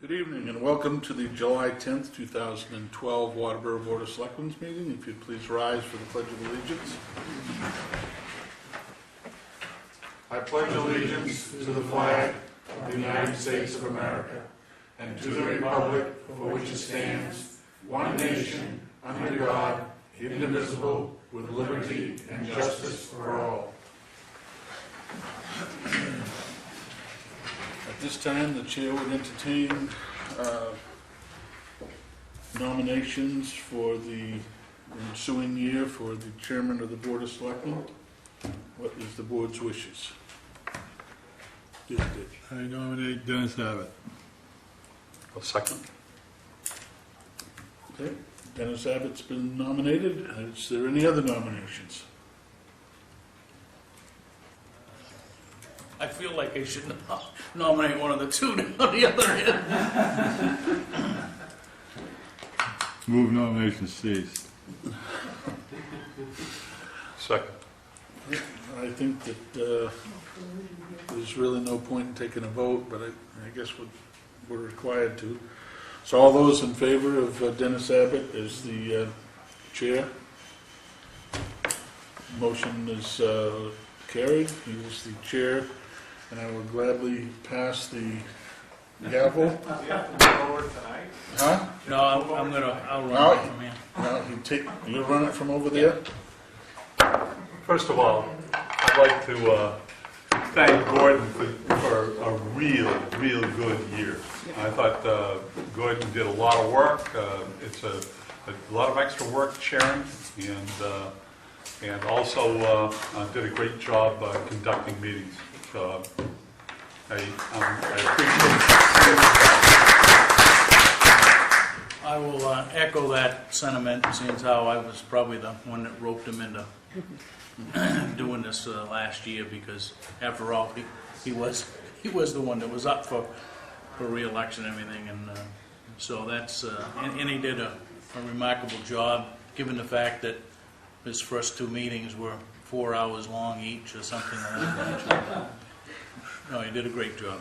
Good evening and welcome to the July 10th, 2012 Waterboro Board of Selectmen meeting. If you'd please rise for the Pledge of Allegiance. I pledge allegiance to the flag of the United States of America and to the republic for which it stands, one nation, under God, indivisible, with liberty and justice for all. At this time, the chair would entertain nominations for the ensuing year for the chairman of the Board of Selectmen. What is the board's wishes? Yes, Dick. I nominate Dennis Abbott. A second. Okay. Dennis Abbott's been nominated. Is there any other nominations? I feel like I should nominate one of the two on the other end. Move nomination ceased. Second. I think that there's really no point in taking a vote, but I guess we're required to. So all those in favor of Dennis Abbott as the chair? Motion is carried. He is the chair, and I will gladly pass the gavel. Do you have to go over tonight? Huh? No, I'll run it from here. Now, you run it from over there? First of all, I'd like to thank Gordon for a real good year. I thought Gordon did a lot of work. It's a lot of extra work chairing, and also did a great job conducting meetings. So I appreciate it. I will echo that sentiment, since how I was probably the one that roped him into doing this last year, because after all, he was the one that was up for re-election and everything, and so that's and he did a remarkable job, given the fact that his first two meetings were 4 hours long each or something like that. No, he did a great job.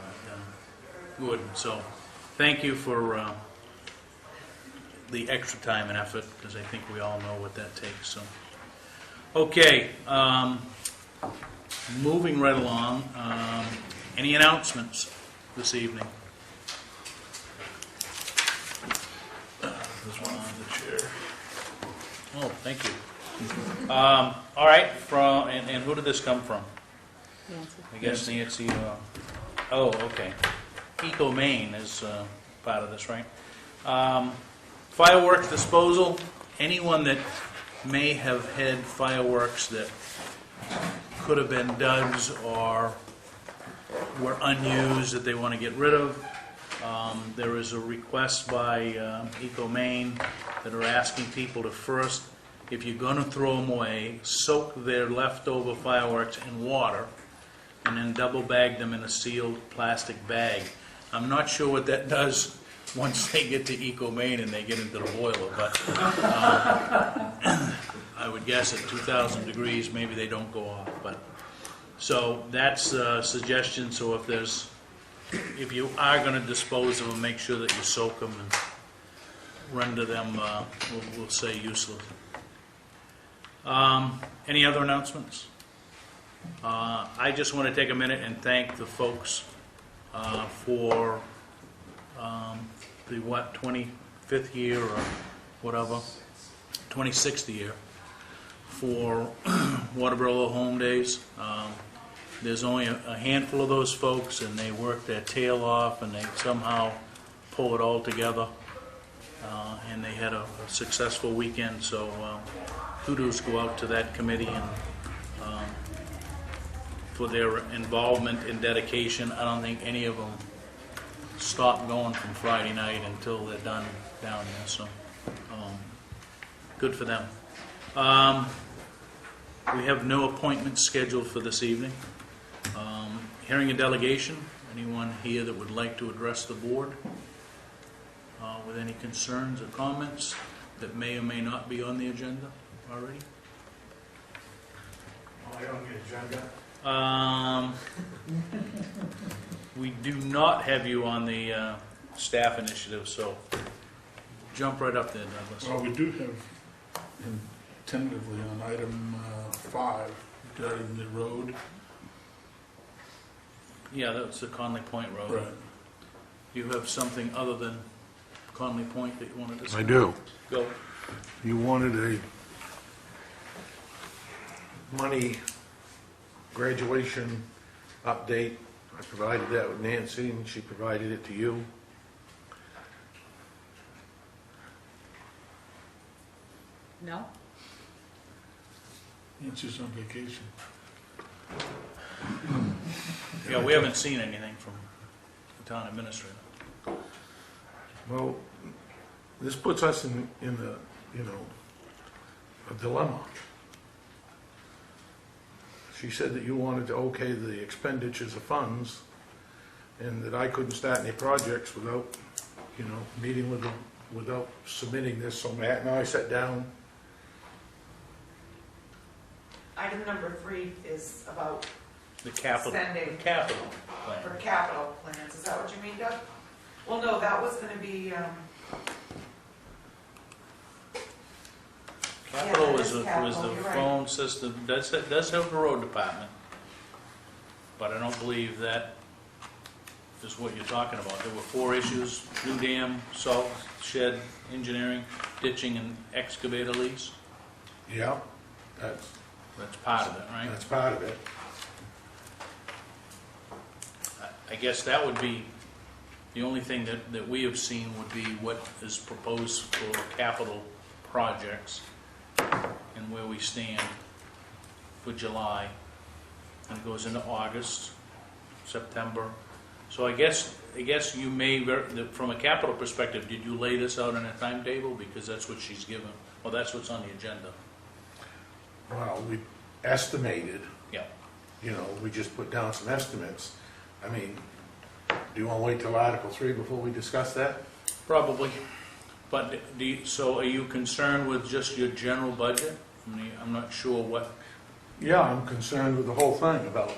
Good. So thank you for the extra time and effort, because I think we all know what that takes. So, okay, moving right along. Any announcements this evening? There's one on the chair. Oh, thank you. All right, and who did this come from? Nancy. I guess Nancy. Oh, okay. Eco Maine is part of this, right? Fireworks disposal. Anyone that may have had fireworks that could have been duds or were unused that they want to get rid of. There is a request by Eco Maine that are asking people to first, if you're going to throw them away, soak their leftover fireworks in water and then double bag them in a sealed plastic bag. I'm not sure what that does once they get to Eco Maine and they get into the boiler, but I would guess at 2,000 degrees maybe they don't go off. But so that's a suggestion. So if you are going to dispose of them, make sure that you soak them and render them, we'll say, useless. Any other announcements? I just want to take a minute and thank the folks for the 25th year or whatever, 26th year for Waterboro Home Days. There's only a handful of those folks, and they work their tail off, and they somehow pull it all together, and they had a successful weekend. So kudos go out to that committee and for their involvement and dedication. I don't think any of them stop going from Friday night until they're done down there. So good for them. We have no appointments scheduled for this evening. Hearing a delegation. Anyone here that would like to address the board with any concerns or comments that may or may not be on the agenda already? Am I on the agenda? We do not have you on the staff initiative, so jump right up there, Douglas. Well, we do have tentatively on item 5, regarding the road. Yeah, that's the Conley Point Road. Right. You have something other than Conley Point that you want to discuss? I do. Go. You wanted a money graduation update. I provided that with Nancy, and she provided it to you. No? Nancy's on vacation. Yeah, we haven't seen anything from the town administrator. Well, this puts us in a dilemma. She said that you wanted to okay the expenditures of funds, and that I couldn't start any projects without, meeting with them, without submitting this. So Matt and I sat down. Item number 3 is about The capital for plan. capital plans. Is that what you mean, Doug? Well, no, that was gonna be, Capital Yeah, was it is the capital, you're right. phone system, does have the road department, but I don't believe that is what you're talking about. There were 4 issues: new dam, salt shed, engineering, ditching, and excavator lease. Yeah, that's That's part of it, right? that's part of it. I guess that would be, the only thing that we have seen would be what is proposed for capital projects and where we stand for July. And it goes into August, September. So I guess you may, from a capital perspective, did you lay this out in a timetable? Because that's what she's given, well, that's what's on the agenda. Well, we estimated, Yeah. we just put down some estimates. I mean, do you want to wait till Article 3 before we discuss that? Probably. But so are you concerned with just your general budget? I mean, I'm not sure what, Yeah, I'm concerned with the whole thing about,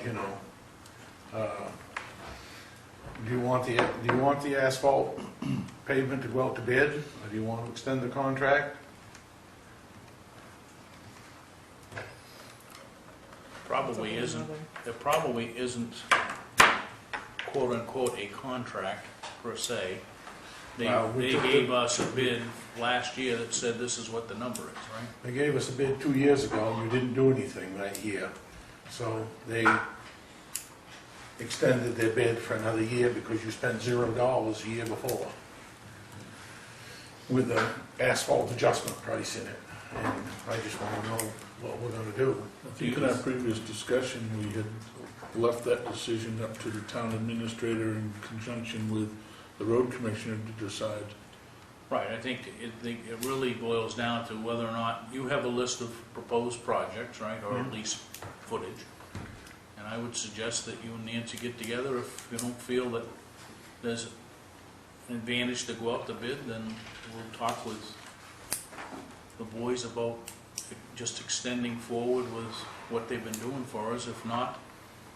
do you want the asphalt pavement to go out to bid, or do you want to extend the contract? probably isn't, there probably isn't quote unquote a contract per se. Well, we They took gave us a bid last year that said this is what the number is, right? They gave us a bid 2 years ago, and you didn't do anything that year. So they extended their bid for another year because you spent $0 a year before with the asphalt adjustment price in it. And I just want to know what we're going to do. I think in our previous discussion, we had left that decision up to the town administrator in conjunction with the road commissioner to decide. Right, I think it really boils down to whether or not you have a list of proposed projects, right, or at least footage. And I would suggest that you and Nancy get together. If you don't feel that there's an advantage to go out to bid, then we'll talk with the boys about just extending forward with what they've been doing for us. If not,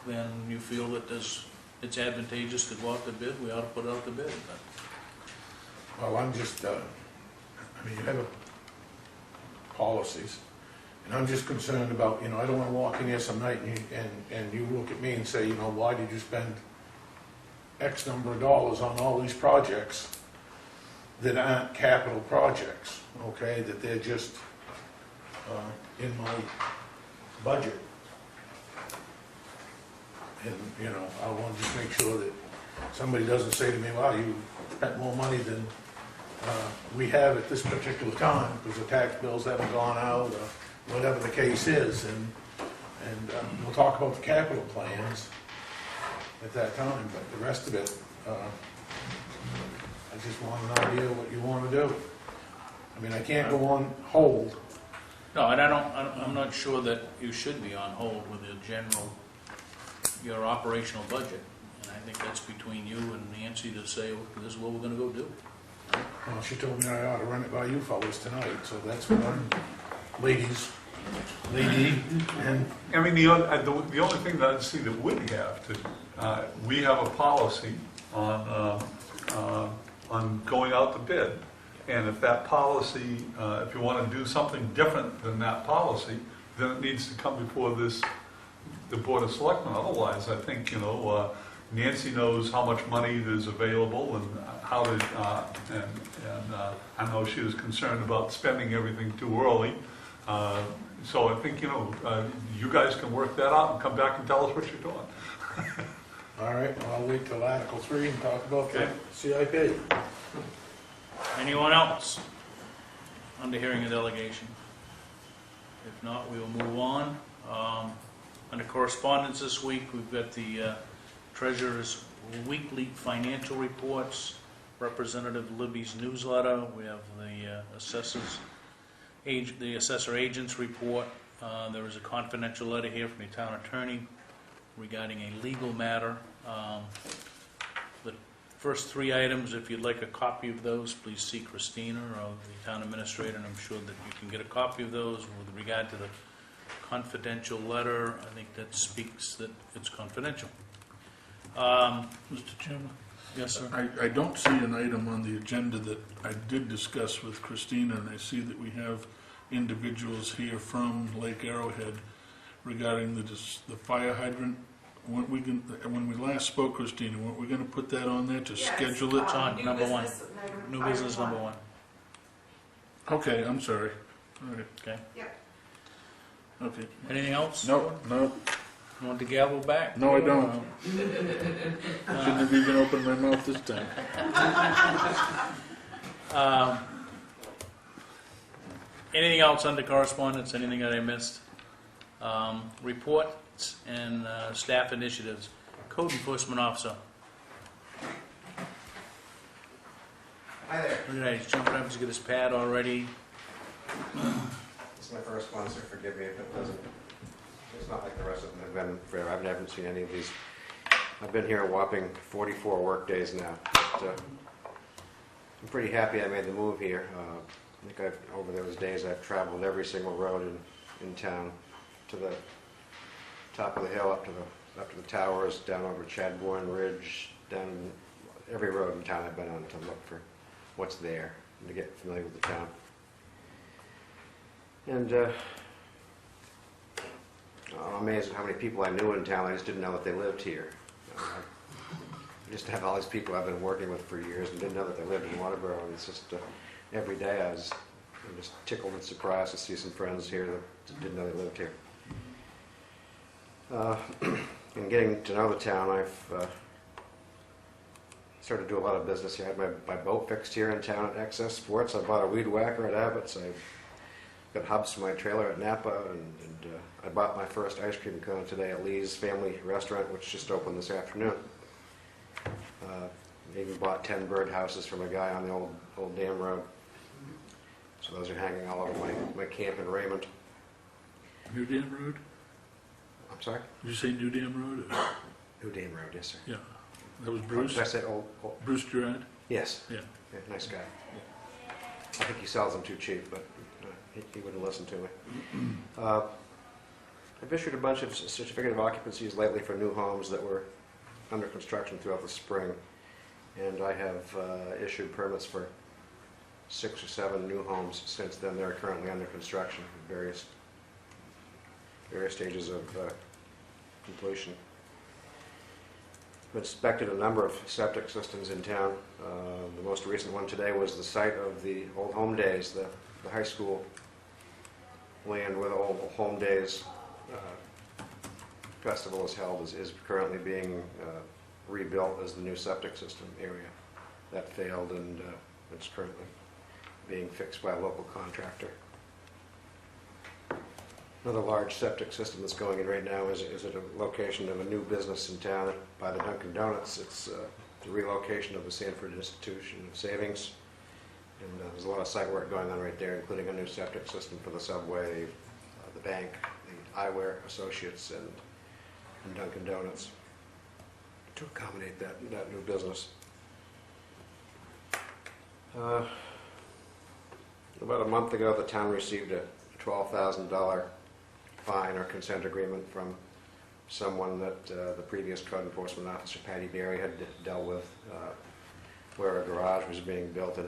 then you feel that it's advantageous to go out to bid, we ought to put it out to bid. Well, I'm just, you have policies, and I'm just concerned about, I don't want to walk in here some night and you look at me and say, why did you spend X number of dollars on all these projects that aren't capital projects, okay, that they're just in my budget. And, I want to just make sure that somebody doesn't say to me, wow, you spent more money than we have at this particular time because the tax bills haven't gone out or whatever the case is. And we'll talk about the capital plans at that time, but the rest of it, I just want an idea what you want to do. I mean, I can't go on hold. No, and I'm not sure that you should be on hold with your operational budget. And I think that's between you and Nancy to say, well, this is what we're gonna go do. Well, she told me I ought to run it by you fellows tonight, so that's what I'm, lady, and I mean, the only thing that I see that we have to, we have a policy on on going out to bid. And if that policy, if you want to do something different than that policy, then it needs to come before the Board of Selectmen. Otherwise, I think, Nancy knows how much money is available and how to, and I know she was concerned about spending everything too early. So I think, you guys can work that out and come back and tell us what you're doing. All right, well, I'll wait till Article 3 and talk about the Okay. CIP. Anyone else under hearing a delegation? If not, we will move on. Under correspondence this week, we've got the treasurer's weekly financial reports, Representative Libby's newsletter. We have the assessor agent's report. There is a confidential letter here from the town attorney regarding a legal matter. The first three items, if you'd like a copy of those, please see Christina or the town administrator, and I'm sure that you can get a copy of those. With regard to the confidential letter, I think that speaks that it's confidential. Mr. Chairman? Yes, sir. I don't see an item on the agenda that I did discuss with Christina, and I see that we have individuals here from Lake Arrowhead regarding the fire hydrant. When we last spoke, Christina, weren't we going to put that on there to Yes, schedule it? on new number one. business, New item business number one. Okay, I'm sorry. All right. Okay. Yep. Okay. Anything else? No, You want the gavel back? no, I don't. Shouldn't have even opened my mouth this time. Anything else under correspondence? Anything that I missed? Reports and staff initiatives. Code enforcement officer. Hi there. Look at that, he's jumping up to get his pad already. This is my first one, so forgive me if it doesn't. It's not like the rest of them have been forever. I haven't seen any of these. I've been here a whopping 44 work days now. But, I'm pretty happy I made the move here. I think over those days I've traveled every single road in town, to the top of the hill, up to the towers, down over Chadbourne Ridge, down every road in town I've been on to look for what's there and to get familiar with the town. And I'm amazed at how many people I knew in town. I just didn't know that they lived here. I just have all these people I've been working with for years and didn't know that they lived in Waterboro. And it's just every day I'm just tickled and surprised to see some friends here that didn't know they lived here. In getting to know the town, I've started to do a lot of business here. I had my boat fixed here in town at Access Sports. I bought a weed whacker at Abbott's. I've got hubs for my trailer at Napa, and I bought my first ice cream cone today at Lee's Family Restaurant, which just opened this afternoon. I even bought 10 birdhouses from a guy on the old dam road. So those are hanging all over my camp in Raymond. New Dam Road? I'm sorry? Did you say New Dam Road? New Dam Road, yes, sir. Yeah. That was Bruce? Did I say old? Bruce Durant? Yes. Yeah. Yeah, nice guy. I think he sells them too cheap, but he wouldn't listen to me. I've issued a bunch of certificate of occupancies lately for new homes that were under construction throughout the spring, and I have issued permits for 6 or 7 new homes since then. They're currently under construction in various stages of completion. I've inspected a number of septic systems in town. The most recent one today was the site of the Old Home Days, the high school land where the Old Home Days festival is held is currently being rebuilt as the new septic system area. That failed, and it's currently being fixed by a local contractor. Another large septic system that's going in right now is at a location of a new business in town by the Dunkin' Donuts. It's the relocation of the Sanford Institution of Savings. And there's a lot of site work going on right there, including a new septic system for the subway, the bank, the Eyewear Associates, and Dunkin' Donuts to accommodate that new business. About a month ago, the town received a $12,000 fine or consent agreement from someone that the previous code enforcement officer, Patty Berry, had dealt with where a garage was being built at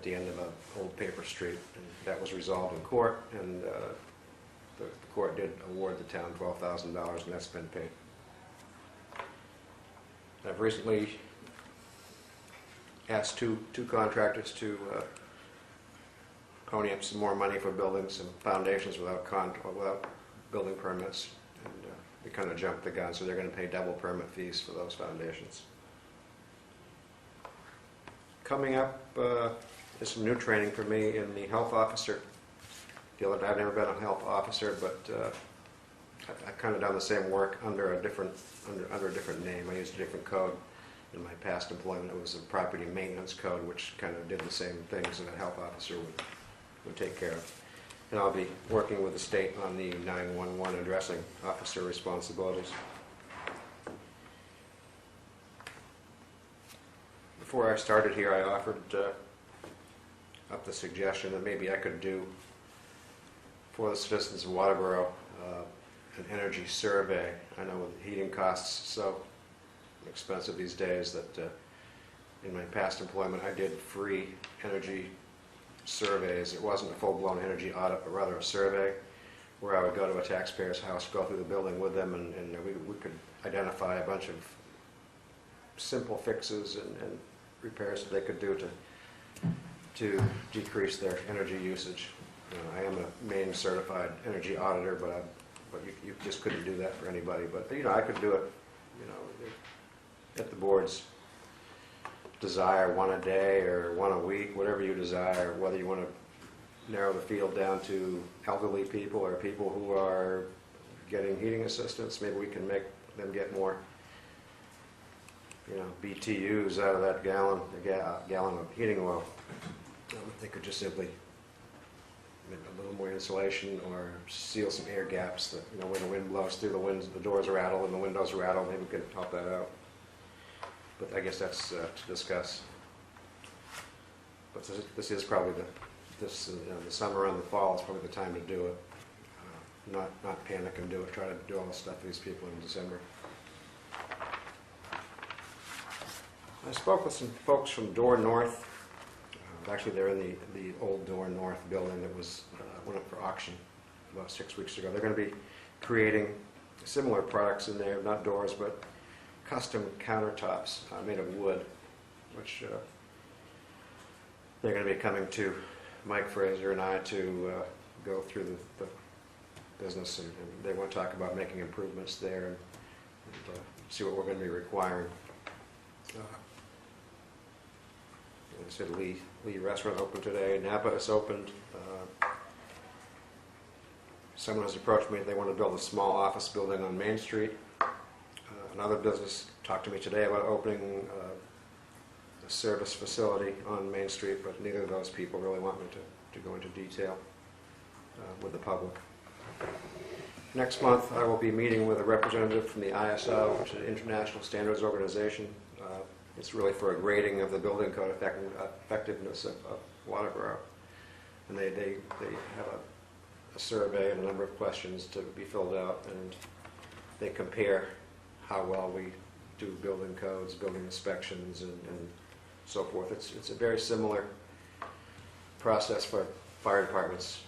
the end of an old paper street. And that was resolved in court, and the court did award the town $12,000, and that's been paid. I've recently asked two contractors to pony up some more money for building some foundations without building permits, and they kind of jumped the gun, so they're going to pay double permit fees for those foundations. Coming up is some new training for me in the health officer field. I've never been a health officer, but I've kind of done the same work under a different name. I used a different code in my past employment. It was a property maintenance code, which kind of did the same things that a health officer would take care of. And I'll be working with the state on the 911 addressing officer responsibilities. Before I started here, I offered up the suggestion that maybe I could do for the citizens of Waterboro an energy survey. I know with heating costs so expensive these days that in my past employment I did free energy surveys. It wasn't a full-blown energy audit, but rather a survey where I would go to a taxpayer's house, go through the building with them, and we could identify a bunch of simple fixes and repairs that they could do to decrease their energy usage. I am a Maine certified energy auditor, but you just couldn't do that for anybody. But I could do it, at the board's desire, one a day or one a week, whatever you desire. Whether you want to narrow the field down to elderly people or people who are getting heating assistance, maybe we can make them get more BTUs out of that gallon of heating oil. They could just simply make a little more insulation or seal some air gaps that, when the wind blows through, the doors rattle and the windows rattle. Maybe we could help that out. But I guess that's to discuss. But this is probably the summer and the fall is probably the time to do it. Not panic and do it. Try to do all the stuff for these people in December. I spoke with some folks from Door North. Actually, they're in the old Door North building that went up for auction about 6 weeks ago. They're going to be creating similar products in there, not doors, but custom countertops made of wood, which they're going to be coming to Mike Fraser and I to go through the business, and they want to talk about making improvements there and see what we're going to be requiring. Like I said, Lee Restaurant opened today. Napa has opened. Someone has approached me. They want to build a small office building on Main Street. Another business talked to me today about opening a service facility on Main Street, but neither of those people really want me to go into detail with the public. Next month, I will be meeting with a representative from the ISO, which is an International Standards Organization. It's really for a grading of the building code effectiveness of Waterboro. And they have a survey and a number of questions to be filled out, and they compare how well we do building codes, building inspections, and so forth. It's a very similar process for fire departments.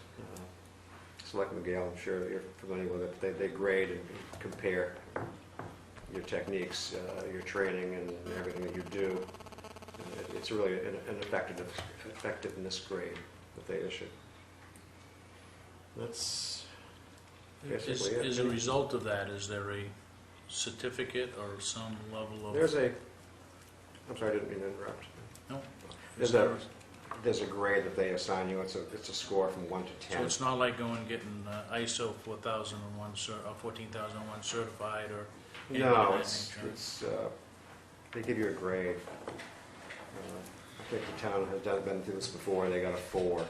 Selectman Gale, I'm sure you're familiar with it. They grade and compare your techniques, your training, and everything that you do. It's really an effectiveness grade that they issue. That's basically it. As a result of that, is there a certificate or some level of... I'm sorry, I didn't mean to interrupt. No. There's a grade that they assign you. It's a score from 1 to 10. So it's not like going and getting ISO 4001 or 14001 certified or anything No, of that it's nature? they give you a grade. I think the town has been through this before. They got a 4.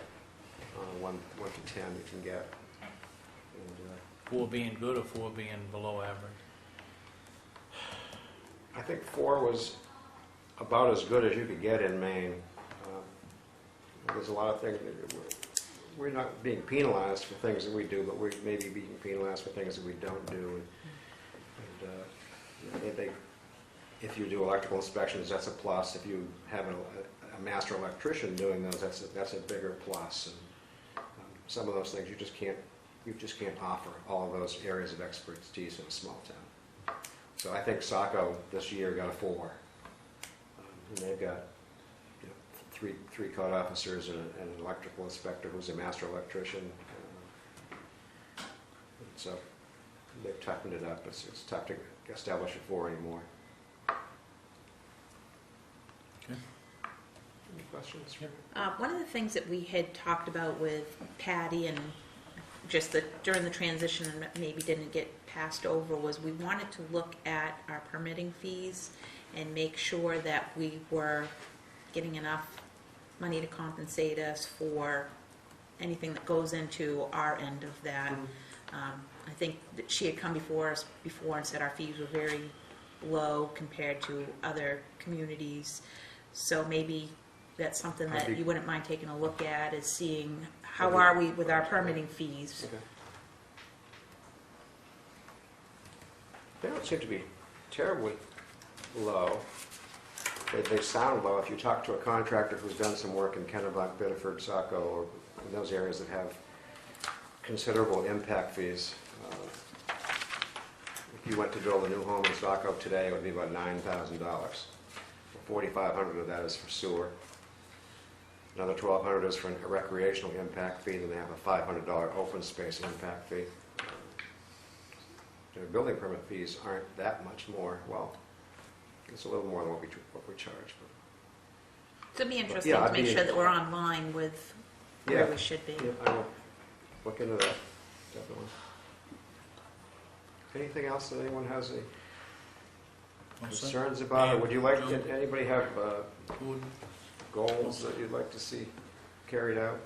1 to 10 you can get. And, 4 being good or 4 being below average? I think 4 was about as good as you could get in Maine. There's a lot of things we're not being penalized for things that we do, but we may be being penalized for things that we don't do. And they if you do electrical inspections, that's a plus. If you have a master electrician doing those, that's a bigger plus. And some of those things you just can't offer all of those areas of expertise in a small town. So I think Saco this year got a 4. And they've got three code officers and an electrical inspector who's a master electrician. So they've toughened it up. It's tough to establish a 4 anymore. Okay. Any questions? One of the things that we had talked about with Patty and just during the transition and maybe didn't get passed over was we wanted to look at our permitting fees and make sure that we were getting enough money to compensate us for anything that goes into our end of that. I think that she had come before us and said our fees were very low compared to other communities. So maybe that's something that you wouldn't mind taking a look at, is seeing how are we with our permitting fees. Okay. They don't seem to be terribly low. They sound low if you talk to a contractor who's done some work in Kennebunk, Biddeford, Saco, or in those areas that have considerable impact fees. If you went to build a new home in Saco today, it would be about $9,000. $4,500 of that is for sewer. Another $1,200 is for a recreational impact fee. Then they have a $500 open space impact fee. Their building permit fees aren't that much more. Well, it's a little more than what we charge. But So it'd be interesting Yeah, to I'd make be- sure that we're on line with where Yeah. we should be. yeah, I will look into that, definitely. Anything else that anyone has any Well, so- concerns about, or would you like, Joe? anybody have Would- goals that you'd like to see carried out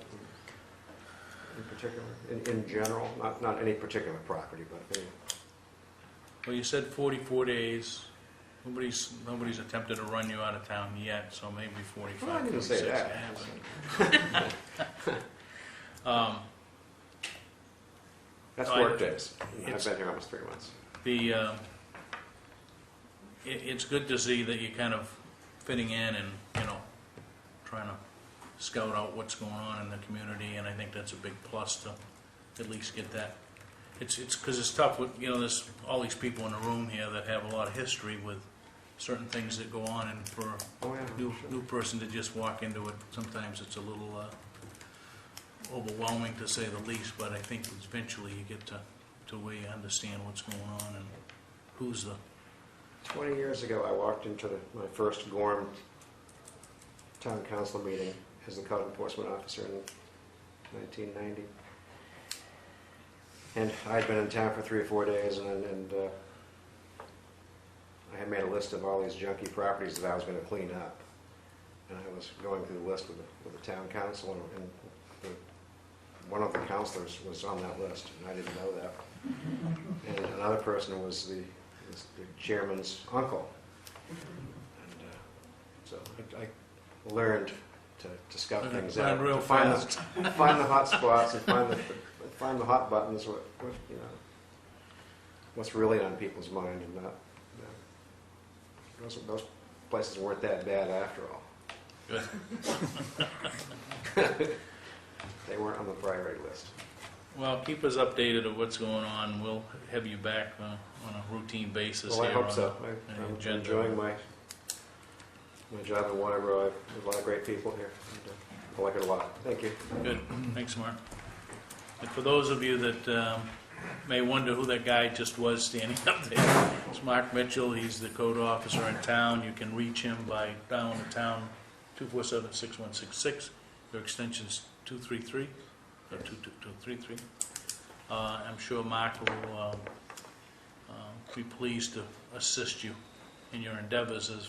in particular, in general? Not any particular property, but any. Well, you said 44 days. Nobody's attempted to run you out of town yet, so maybe 45, Well, I didn't say 46 that. happen. That's I- work days. I've it's- been here almost 3 months. It's good to see that you're kind of fitting in and, trying to scout out what's going on in the community, and I think that's a big plus to at least get that. It's because it's tough with, there's all these people in the room here that have a lot of history with certain things that go on, and for a Oh, yeah. new person to just walk into it, sometimes it's a little overwhelming to say the least, but I think eventually you get to where you understand what's going on and who's the 20 years ago, I walked into my first Gorham Town Council meeting as the code enforcement officer in 1990. And I'd been in town for 3 or 4 days, and I had made a list of all these junky properties that I was going to clean up. And I was going through the list with the town council, and one of the councilors was on that list, and I didn't know that. And another person was the chairman's uncle. And so I learned to scout things out, real to find fast. find the hot spots and find the hot buttons. What's really on people's mind, and not those places weren't that bad after all. Good. They weren't on the priority list. Well, keep us updated of what's going on. We'll have you back on a routine basis Well, I here hope on so. the I'm agenda. enjoying my job in Waterboro. There's a lot of great people here. And, I like it a lot. Thank you. Good. Thanks, Mark. And for those of you that may wonder who that guy just was standing up there, it's Mark Mitchell. He's the code officer in town. You can reach him by dialing the town 247-6166. Their extension's 233 or 22233. I'm sure Mark will be pleased to assist you in your endeavors as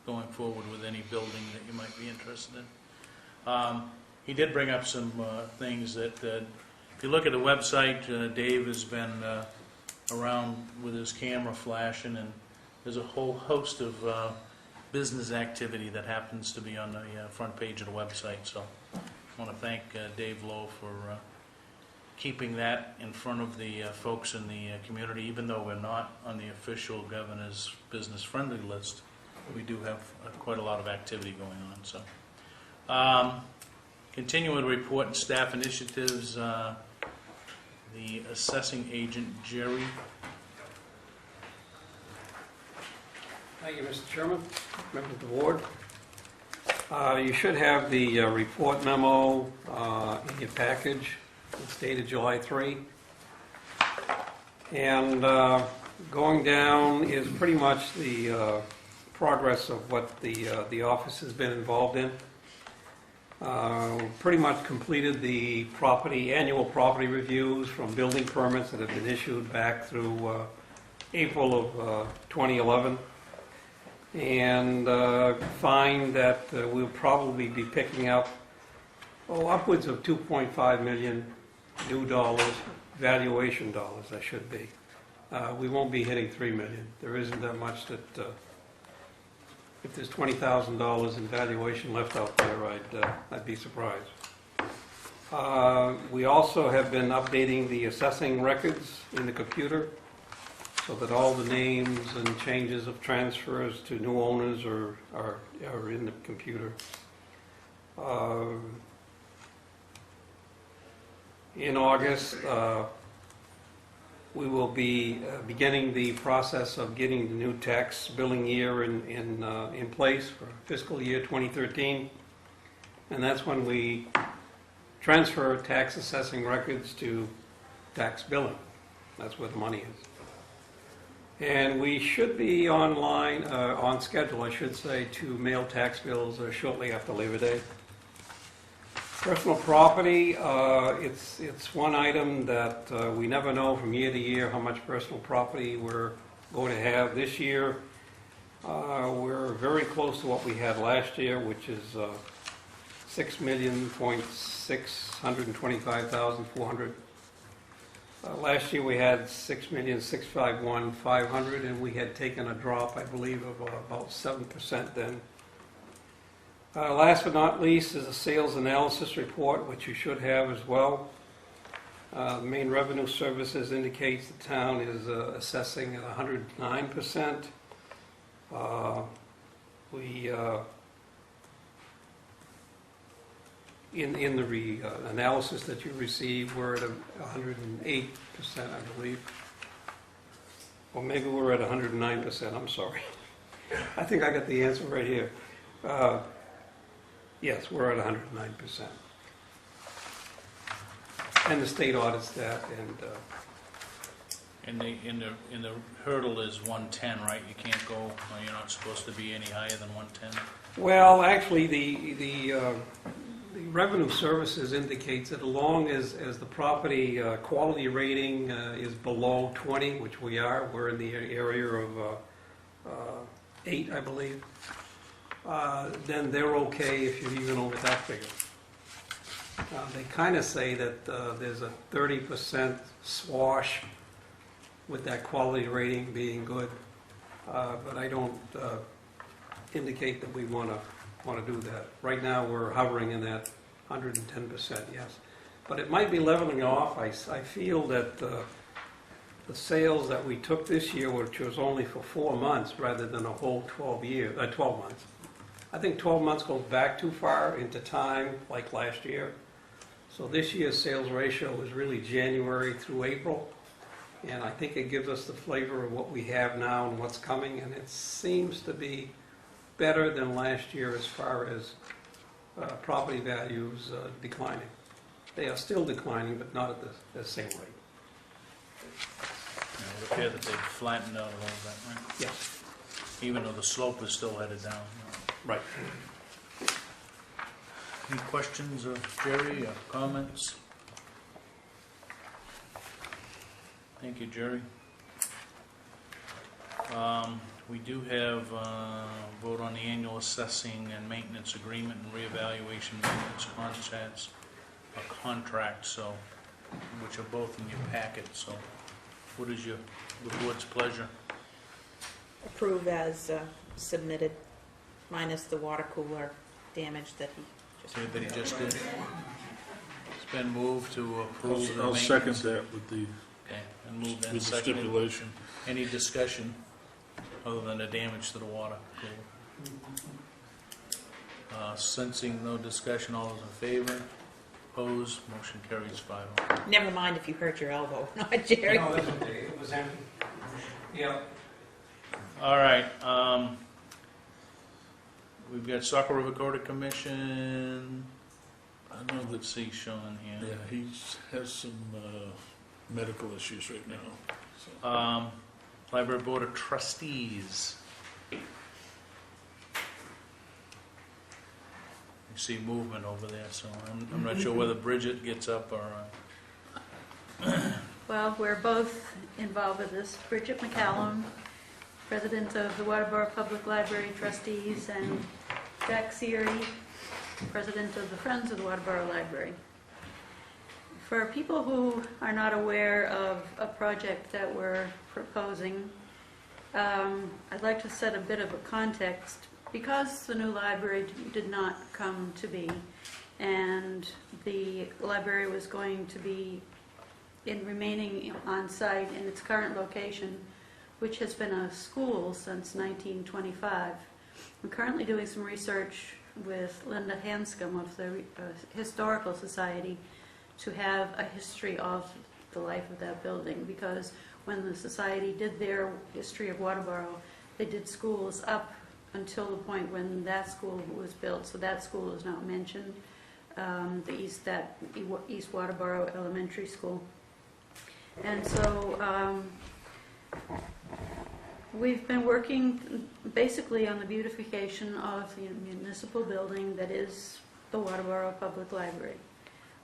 going forward with any building that you might be interested in. He did bring up some things that, if you look at the website, Dave has been around with his camera flashing, and there's a whole host of business activity that happens to be on the front page of the website. So I want to thank Dave Lowe for keeping that in front of the folks in the community, even though we're not on the official governor's business-friendly list. we do have quite a lot of activity going on, so. Continuing report and staff initiatives, the assessing agent, Jerry. Thank you, Mr. Chairman, members of the board. You should have the report memo in your package. It's dated July 3. And going down is pretty much the progress of what the office has been involved in. Pretty much completed the annual property reviews from building permits that have been issued back through April of 2011. And find that we'll probably be picking up upwards of 2.5 million new dollars, valuation dollars, that should be. We won't be hitting 3 million. There isn't that much that, if there's $20,000 in valuation left out there, I'd be surprised. We also have been updating the assessing records in the computer, so that all the names and changes of transfers to new owners are in the computer. In August, we will be beginning the process of getting the new tax billing year in place for fiscal year 2013, and that's when we transfer tax assessing records to tax billing. That's where the money is. And we should be on schedule, I should say, to mail tax bills shortly after Labor Day. Personal property, it's one item that we never know from year to year how much personal property we're going to have. This year, we're very close to what we had last year, which is $6,625,400. Last year we had $6,651,500, and we had taken a drop, I believe, of about 7% then. Last but not least is a sales analysis report, which you should have as well. Main revenue services indicates the town is assessing at 109%. In the analysis that you received, we're at 108%, I believe. Or maybe we're at 109%, I'm sorry. I think I got the answer right here. Yes, we're at 109%. And the state audits that, And the hurdle is 110, right? You can't go, you're not supposed to be any higher than 110? well, actually, the revenue services indicates that as long as the property quality rating is below 20, which we are, we're in the area of 8, I believe, then they're okay if you're even over that figure. They kind of say that there's a 30% swash with that quality rating being good, but I don't indicate that we want to do that. Right now, we're hovering in that 110%, yes. But it might be leveling off. I feel that the sales that we took this year, which was only for 4 months rather than a whole 12 months. I think 12 months goes back too far into time, like last year. So this year's sales ratio is really January through April. And I think it gives us the flavor of what we have now and what's coming. And it seems to be better than last year as far as property values declining. They are still declining, but not at the same rate. It would appear that they've flattened out a little bit, right? Yes. Even though the slope is still headed down. Right. Any questions of Jerry or comments? Thank you, Jerry. We do have vote on the annual assessing and maintenance agreement and reevaluation maintenance contract, so, which are both in your packet. So what is the board's pleasure? Approve as submitted, minus the water cooler damage that he just... That he just did. It's been moved to approve the I'll maintenance. second that with the Okay, and moved and seconded. stipulation. Any discussion? other than the damage to the water cooler. Sensing no discussion, all those in favor? Opposed? Motion carries 5-0. Never mind if you hurt your elbow, not Jerry. No, that's okay, it was empty. Yeah. All right, we've got Saco River Code Commission. I don't know that C's shown here. Yeah, he has some medical issues right now. So. Library Board of Trustees. You see movement over there, so I'm not sure whether Bridget gets up or... Well, we're both involved with this. Bridget McCallum, President of the Waterboro Public Library Trustees, and Jack Seary, President of the Friends of the Waterboro Library. For people who are not aware of a project that we're proposing, I'd like to set a bit of a context. Because the new library did not come to be, and the library was going to be remaining on site in its current location, which has been a school since 1925. I'm currently doing some research with Linda Hanscom of the Historical Society to have a history of the life of that building, because when the Society did their history of Waterboro, they did schools up until the point when that school was built. So that school is not mentioned, the East Waterboro Elementary School. And so we've been working basically on the beautification of the municipal building that is the Waterboro Public Library.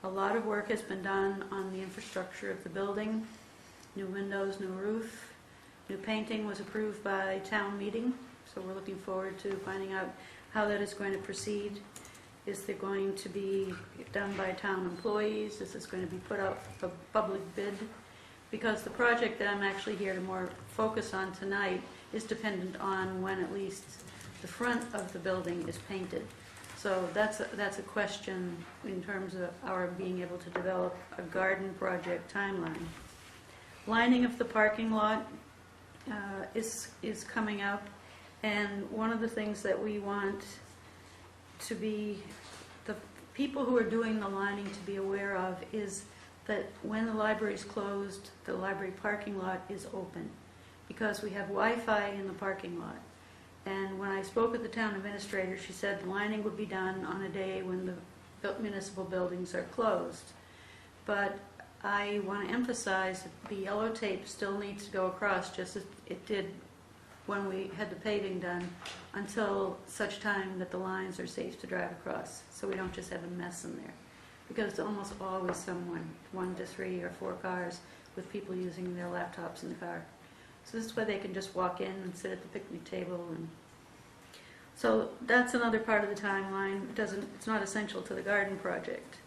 A lot of work has been done on the infrastructure of the building, new windows, new roof, new painting was approved by town meeting. So we're looking forward to finding out how that is going to proceed. Is there going to be done by town employees? Is this going to be put out for public bid? Because the project that I'm actually here to more focus on tonight is dependent on when at least the front of the building is painted. So that's a question in terms of our being able to develop a garden project timeline. Lining of the parking lot is coming up. And one of the things that we want to be, the people who are doing the lining to be aware of is that when the library is closed, the library parking lot is open, because we have Wi-Fi in the parking lot. And when I spoke with the town administrator, she said the lining would be done on a day when the municipal buildings are closed. But I want to emphasize that the yellow tape still needs to go across, just as it did when we had the paving done, until such time that the lines are safe to drive across, so we don't just have a mess in there. Because it's almost always someone, 1 to 3 or 4 cars, with people using their laptops in the car. So this is where they can just walk in and sit at the picnic table. And so that's another part of the timeline. It's not essential to the garden project.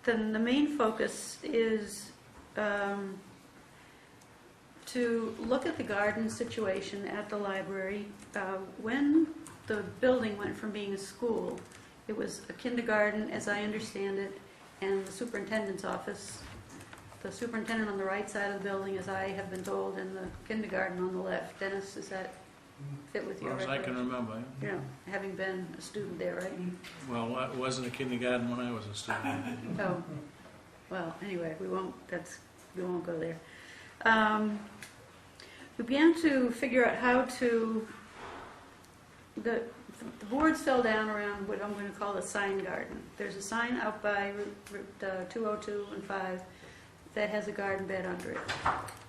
Then the main focus is to look at the garden situation at the library. When the building went from being a school, it was a kindergarten, as I understand it, and the superintendent's office. The superintendent on the right side of the building, as I have been told, and the kindergarten on the left. Dennis, does that fit with As your far as I can recollection? remember. You know, having been a student there, right? Well, it wasn't a kindergarten when I was a student. Oh, well, anyway, we won't go there. We began to figure out how to, the boards fell down around what I'm going to call the sign garden. There's a sign out by Route 202 and 5 that has a garden bed under it.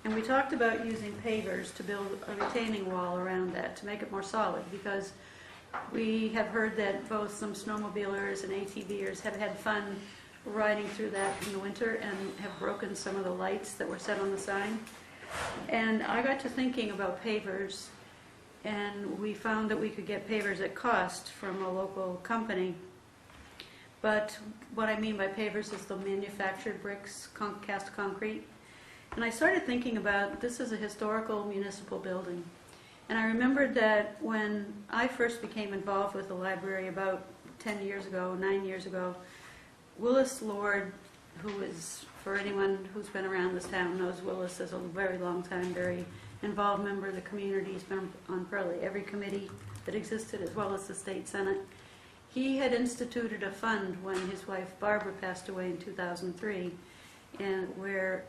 And we talked about using pavers to build a retaining wall around that to make it more solid, because we have heard that both some snowmobilers and ATVers have had fun riding through that in the winter and have broken some of the lights that were set on the sign. And I got to thinking about pavers, and we found that we could get pavers at cost from a local company. But what I mean by pavers is the manufactured bricks, cast concrete. And I started thinking about this as a historical municipal building. And I remembered that when I first became involved with the library about 9 years ago, Willis Lord, who is, for anyone who's been around this town, knows Willis as a very long time, very involved member of the community. He's been on probably every committee that existed, as well as the state senate. He had instituted a fund when his wife Barbara passed away in 2003, and where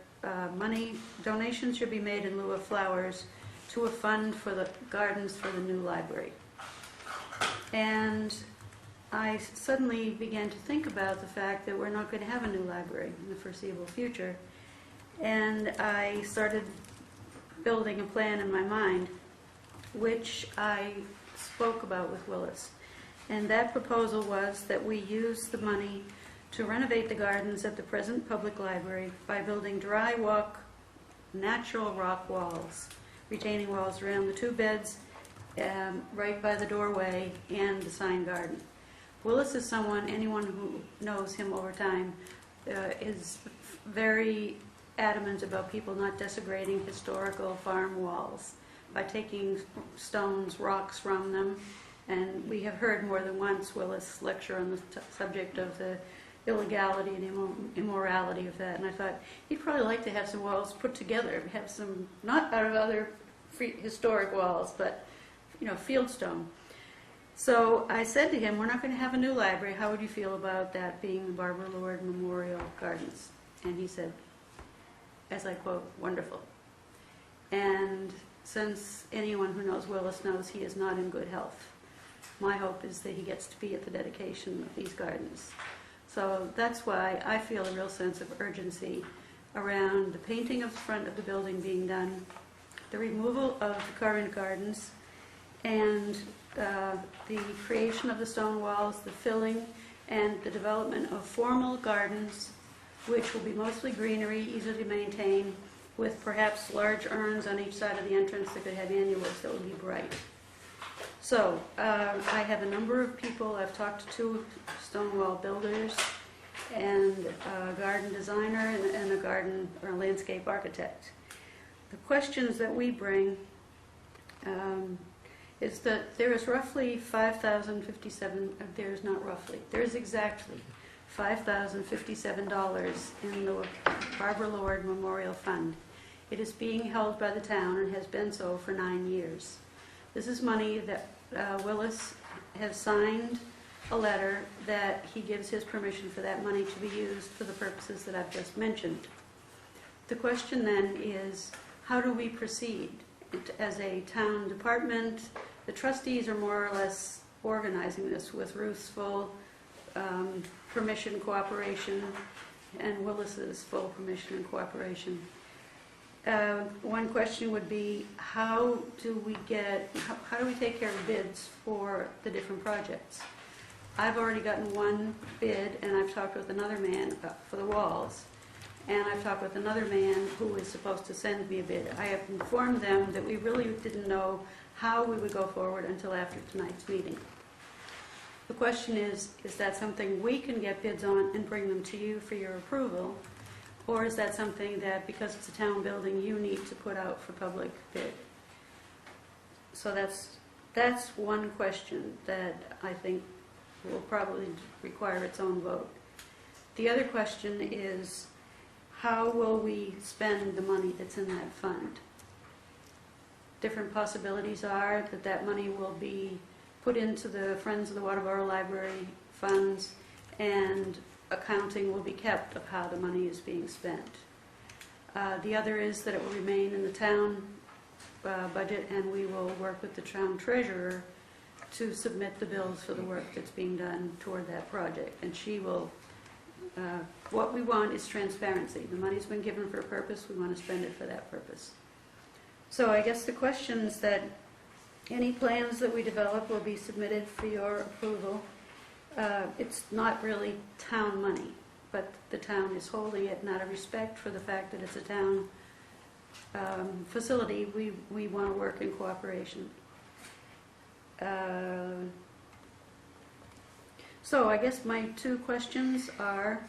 donations should be made in lieu of flowers to a fund for the gardens for the new library. And I suddenly began to think about the fact that we're not going to have a new library in the foreseeable future. And I started building a plan in my mind, which I spoke about with Willis. And that proposal was that we use the money to renovate the gardens at the present public library by building dry walk, natural rock walls, retaining walls around the two beds, right by the doorway, and the sign garden. Willis is anyone who knows him over time, is very adamant about people not desecrating historical farm walls by taking stones, rocks from them. And we have heard more than once Willis lecture on the subject of the illegality and immorality of that. And I thought he'd probably like to have some walls put together, have some, not out of other historic walls, but, fieldstone. So I said to him, we're not going to have a new library. How would you feel about that being the Barbara Lord Memorial Gardens? And he said, as I quote, wonderful. And since anyone who knows Willis knows he is not in good health, my hope is that he gets to be at the dedication of these gardens. So that's why I feel a real sense of urgency around the painting of the front of the building being done, the removal of the current gardens, and the creation of the stone walls, the filling, and the development of formal gardens, which will be mostly greenery, easy to maintain, with perhaps large urns on each side of the entrance that could have annuals that would be bright. So I have a number of people. I've talked to two stone wall builders and a garden designer and a garden or landscape architect. The questions that we bring is that there is roughly 5,057, there's not roughly, there's exactly $5,057 in the Barbara Lord Memorial Fund. It is being held by the town and has been so for 9 years. This is money that Willis has signed a letter that he gives his permission for that money to be used for the purposes that I've just mentioned. The question then is, how do we proceed? As a town department, the trustees are more or less organizing this with Ruth's full permission, cooperation, and Willis's full permission and cooperation. One question would be, how do we take care of bids for the different projects? I've already gotten one bid, and I've talked with another man for the walls, and I've talked with another man who is supposed to send me a bid. I have informed them that we really didn't know how we would go forward until after tonight's meeting. The question is that something we can get bids on and bring them to you for your approval? Or is that something that, because it's a town building, you need to put out for public bid? So that's one question that I think will probably require its own vote. The other question is, how will we spend the money that's in that fund? Different possibilities are that money will be put into the Friends of the Waterboro Library funds, and accounting will be kept of how the money is being spent. The other is that it will remain in the town budget, and we will work with the town treasurer to submit the bills for the work that's being done toward that project. And she will, what we want is transparency. The money's been given for a purpose, we want to spend it for that purpose. So I guess the questions that any plans that we develop will be submitted for your approval. It's not really town money, but the town is holding it, and out of respect for the fact that it's a town facility, we want to work in cooperation. So I guess my two questions are,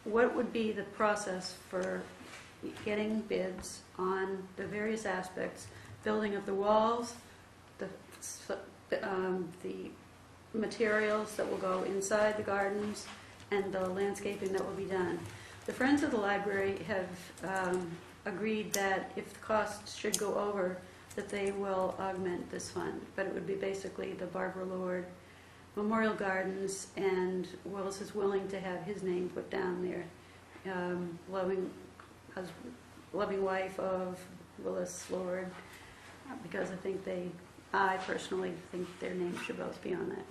what would be the process for getting bids on the various aspects, building of the walls, the materials that will go inside the gardens, and the landscaping that will be done? The Friends of the Library have agreed that if the costs should go over, that they will augment this fund. But it would be basically the Barbara Lord Memorial Gardens, and Willis is willing to have his name put down there. Loving wife of Willis Lord, because I personally think their names should both be on that.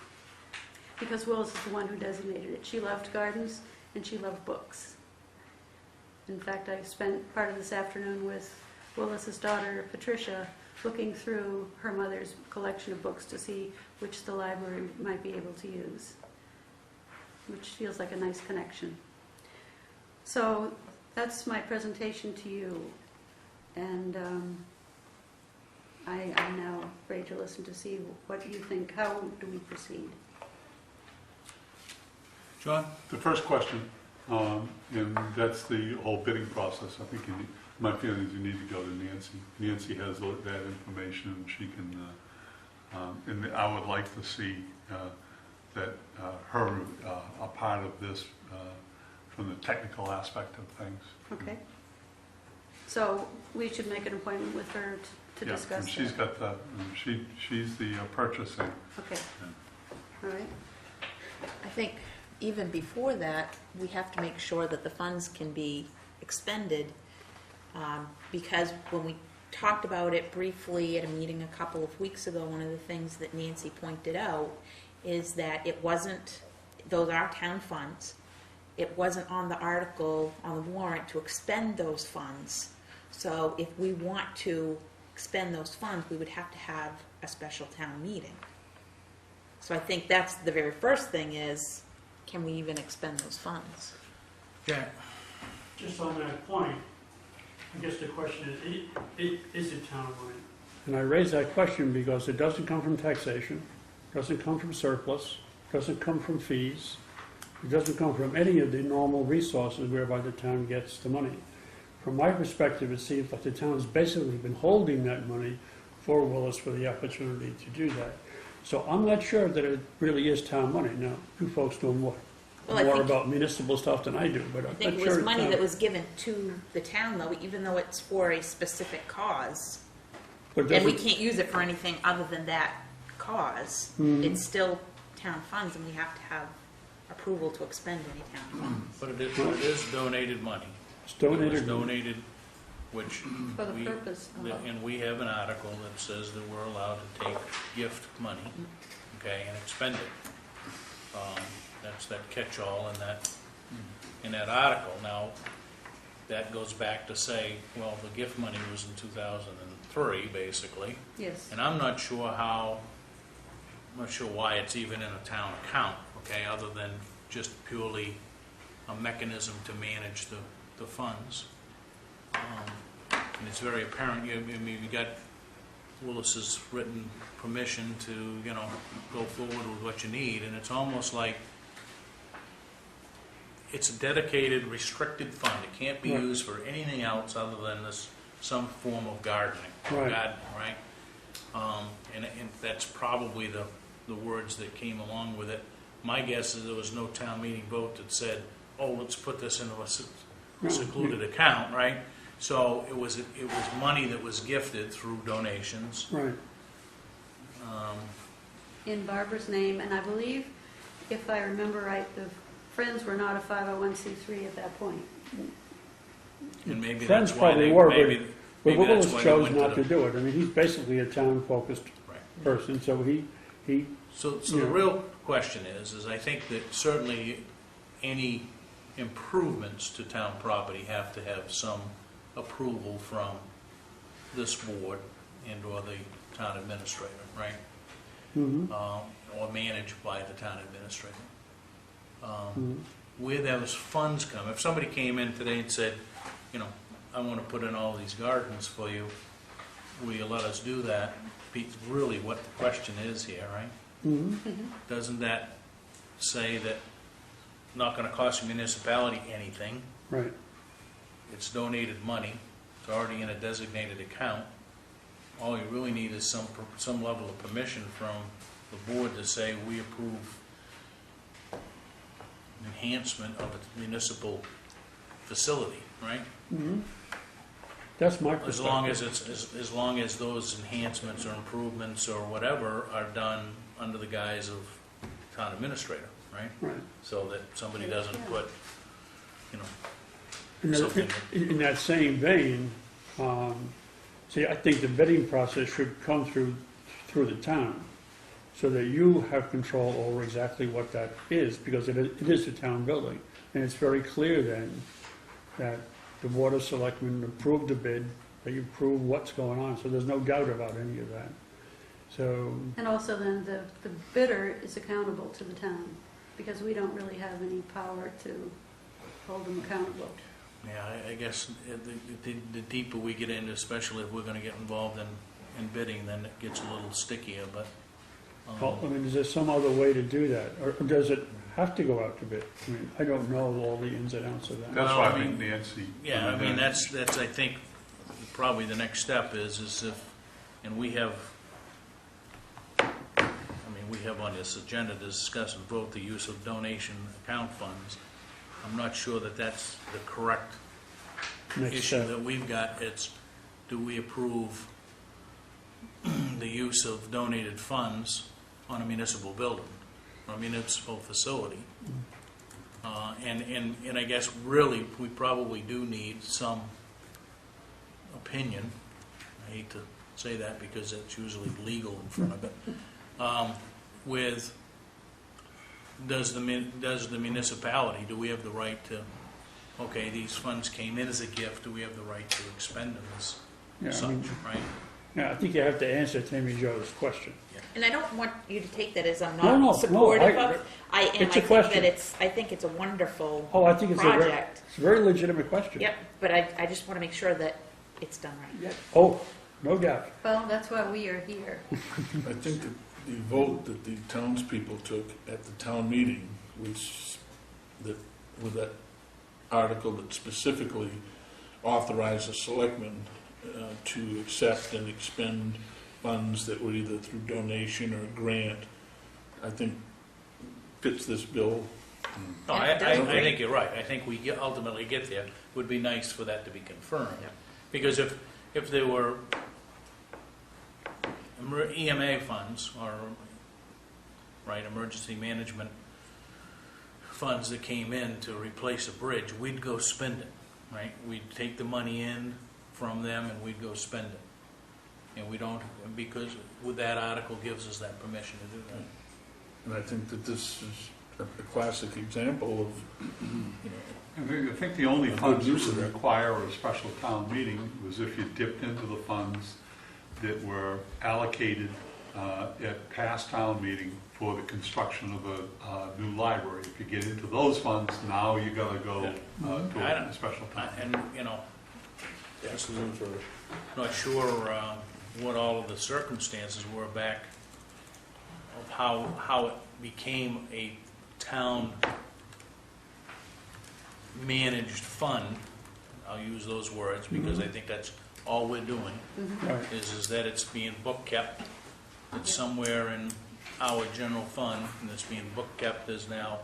Because Willis is the one who designated it. She loved gardens and she loved books. In fact, I spent part of this afternoon with Willis's daughter, Patricia, looking through her mother's collection of books to see which the library might be able to use, which feels like a nice connection. So that's my presentation to you, and I'm now ready to listen to see what you think. How do we proceed? John? The first question, and that's the whole bidding process. I think my feeling is you need to go to Nancy. Nancy has that information, and she can, and I would like to see that her a part of this from the technical aspect of things. Okay. So we should make an appointment with her to Yeah, discuss and she's that. got she's the purchasing. Okay. All right. I think even before that, we have to make sure that the funds can be expended, because when we talked about it briefly at a meeting a couple of weeks ago, one of the things that Nancy pointed out is that it wasn't, those are town funds, it wasn't on the article, on the warrant to expend those funds. So if we want to expend those funds, we would have to have a special town meeting. So I think that's the very first thing is, can we even expend those funds? Jack? Just on that point, I guess the question is it town money? And I raise that question because it doesn't come from taxation, doesn't come from surplus, doesn't come from fees, it doesn't come from any of the normal resources whereby the town gets the money. From my perspective, it seems like the town has basically been holding that money for Willis for the opportunity to do that. So I'm not sure that it really is town money. Now, you folks know more about municipal stuff than I do, but I think it was money that was given to the town, though, even though it's for a specific cause. And we can't use it for anything other than that cause. It's still town funds, and we have to have approval to expend any town funds. But it is donated money. It's It donated. was donated, which For the we, purpose of... and we have an article that says that we're allowed to take gift money, okay, and expend it. That's that catch-all in that article. Now, that goes back to say, well, the gift money was in 2003, basically, Yes. and I'm not sure why it's even in a town account, okay, other than just purely a mechanism to manage the funds. And it's very apparent, you got Willis's written permission to, go forward with what you need, and it's almost like it's a dedicated, restricted fund. It can't be used for anything else other than some form of gardening, right? And that's probably the words that came along with it. My guess is there was no town meeting vote that said, oh, let's put this into a secluded account, right? So it was money that was gifted through donations. Right. In Barbara's name, and I believe, if I remember right, the Friends were not a 501c3 at that point. And maybe Friends that's why probably they, were, maybe but that's Willis why they chose went not to to do it. I mean, he's basically a town-focused Right. person, so he So the real question is I think that certainly any improvements to town property have to have some approval from this board and or the town administrator, right? Or managed by the town administrator. Where those funds come, if somebody came in today and said, I want to put in all these gardens for you, will you let us do that? Be really what the question is here, right? Doesn't that say that not going to cost the municipality anything? right. It's donated money. It's already in a designated account. All you really need is some level of permission from the board to say we approve enhancement of a municipal facility, right? That's my As long perspective. as long as those enhancements or improvements or whatever are done under the guise of town administrator, right? Right. So that somebody doesn't put, you know, In something. in that same vein, see, I think the bidding process should come through the town, so that you have control over exactly what that is, because it is a town building. And it's very clear then that the Board of Selectmen approved the bid, they approved what's going on, so there's no doubt about any of that. So, And also then the bidder is accountable to the town, because we don't really have any power to hold them accountable. Yeah, I guess the deeper we get into, especially if we're gonna get involved in bidding, then it gets a little stickier, but. well, I mean, is there some other way to do that? Or does it have to go out to bid? I mean, I don't know all the ins and outs of that. That's Well, why I I mean, think Nancy. Yeah, I mean, that's, I think, probably the next step is if, and we have, we have on this agenda to discuss and vote the use of donation account funds. I'm not sure that that's the correct Next issue step. that we've got. It's, do we approve the use of donated funds on a municipal building, or a municipal facility? And I guess really, we probably do need some opinion. I hate to say that because it's usually legal in front of it. With, does the municipality, do we have the right to, okay, these funds came in as a gift, do we have the right to expend them as Yeah, I such, mean, right? yeah, I think you have to answer Tammy Jo's question. And I don't want you to take that as I'm No, not supportive of. I it's a think question. that I think it's a wonderful Oh, I think it's project. it's a very legitimate question. Yep, but I just want to make sure that it's done right. Oh, no doubt. Well, that's why we are here. I think that the vote that the townspeople took at the town meeting was that, with that article that specifically authorized the selectmen to accept and expend funds that were either through donation or grant, I think fits this bill. No, I It does. think you're right. I think we ultimately get there. It would be nice for that to be confirmed. Yeah. Because if there were EMA funds, or, right, emergency management funds that came in to replace a bridge, we'd go spend it, right? We'd take the money in from them and we'd go spend it. And we don't, because with that article gives us that permission to do that. And I think that this is a classic example of, you know, I think the only A good funds that use of would it. require a special town meeting was if you dipped into the funds that were allocated at past town meeting for the construction of a new library. If you get into those funds, now you gotta go to a special town. And, just not sure what all of the circumstances were back of how it became a town managed fund. I'll use those words because I think that's all we're doing, Right. is that it's being book kept. It's somewhere in our general fund, and it's being book kept as now,